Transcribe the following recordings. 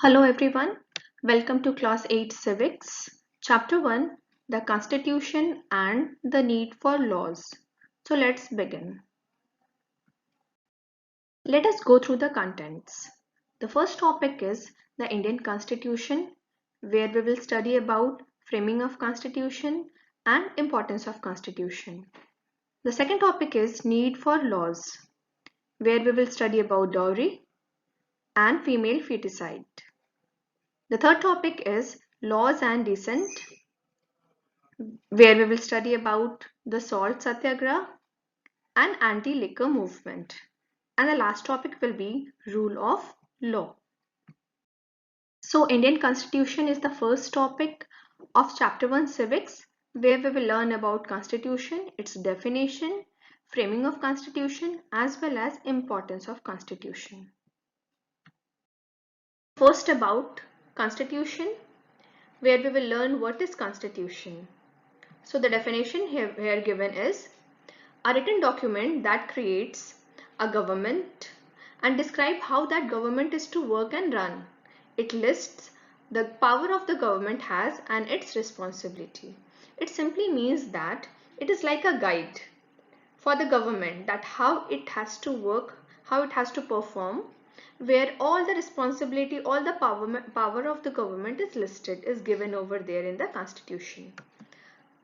Hello everyone, welcome to class 8 civics, chapter 1, the constitution and the need for laws. So let's begin. Let us go through the contents. The first topic is the Indian Constitution, where we will study about framing of constitution and importance of constitution. The second topic is need for laws, where we will study about dowry and female feticide. The third topic is laws and dissent, where we will study about the salt satyagraha and anti-liquor movement. And the last topic will be rule of law. So Indian Constitution is the first topic of chapter 1 civics, where we will learn about constitution, its definition, framing of constitution, as well as importance of constitution. First about constitution, where we will learn what is constitution. So the definition here given is a written document that creates a government and describe how that government is to work and run. It lists the power of the government has and its responsibility. It simply means that it is like a guide for the government, that how it has to work, how it has to perform, where all the responsibility, all the power of the government is listed, is given over there in the constitution.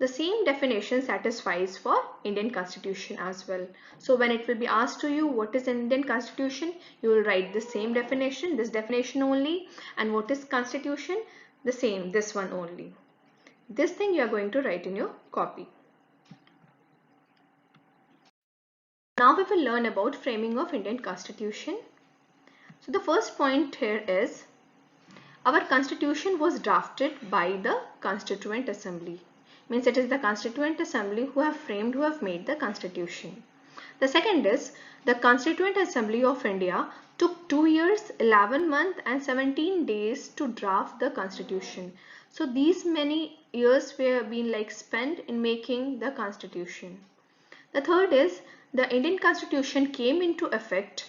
The same definition satisfies for Indian Constitution as well. So when it will be asked to you what is Indian Constitution, you will write the same definition, this definition only, and what is Constitution, the same, this one only. This thing you are going to write in your copy. Now we will learn about framing of Indian Constitution. So the first point here is our Constitution was drafted by the Constituent Assembly. Means it is the Constituent Assembly who have made the Constitution. The second is the Constituent Assembly of India took 2 years, 11 months and 17 days to draft the Constitution. So these many years were being spent in making the Constitution. The third is the Indian Constitution came into effect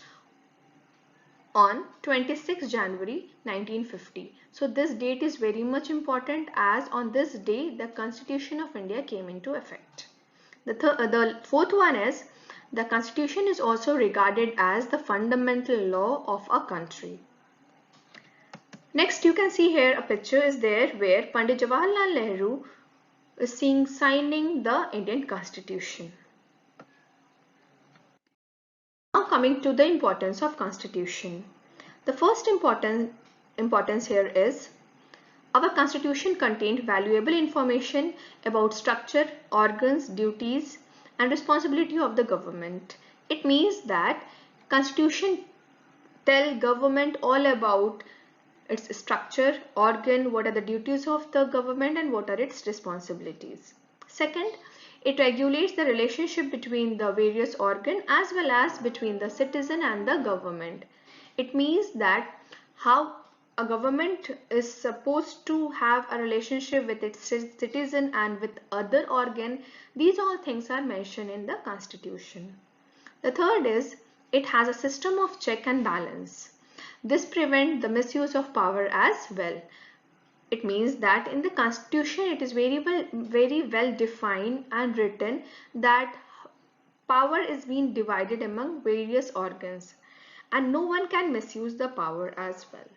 on 26 January 1950. So this date is very much important, as on this day the Constitution of India came into effect. The fourth one is the Constitution is also regarded as the fundamental law of a country. Next, you can see here a picture is there where Pandit Jawaharlal Nehru is seen signing the Indian Constitution. Now coming to the importance of Constitution. The first importance here is our Constitution contained valuable information about structure, organs, duties and responsibility of the government. It means that Constitution tell government all about its structure, organ, what are the duties of the government and what are its responsibilities. Second, it regulates the relationship between the various organ as well as between the citizen and the government. It means that how a government is supposed to have a relationship with its citizen and with other organ. These all things are mentioned in the Constitution. The third is it has a system of check and balance. This prevents the misuse of power as well. It means that in the Constitution it is very well defined and written that power is being divided among various organs and no one can misuse the power as well.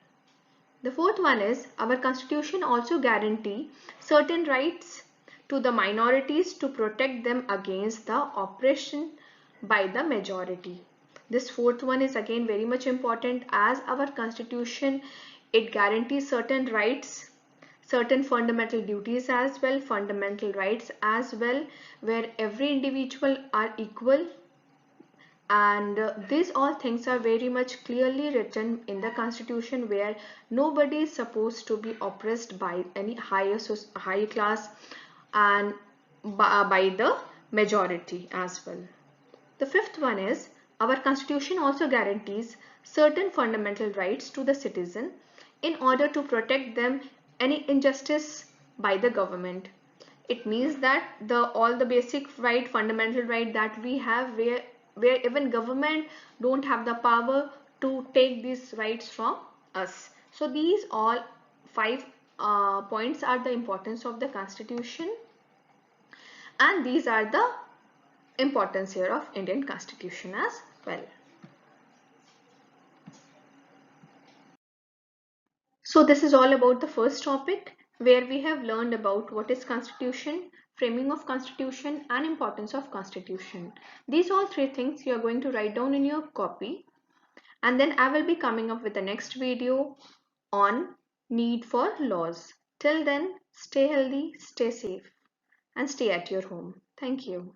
The fourth one is our Constitution also guarantee certain rights to the minorities to protect them against the oppression by the majority. This fourth one is again very much important, as our Constitution, it guarantees certain rights, certain fundamental duties as well, fundamental rights as well, where every individual are equal, and these all things are very much clearly written in the Constitution, where nobody is supposed to be oppressed by any higher class and by the majority as well. The fifth one is our Constitution also guarantees certain fundamental rights to the citizen in order to protect them any injustice by the government. It means that all the basic right, fundamental right that we have, where even government don't have the power to take these rights from us. So these all 5 points are the importance of the Constitution, and these are the importance here of Indian Constitution as well. So this is all about the first topic, where we have learned about what is Constitution, framing of Constitution, and importance of Constitution. These all 3 things you are going to write down in your copy, and then I will be coming up with the next video on need for laws. Till then, stay healthy, stay safe, and stay at your home. Thank you.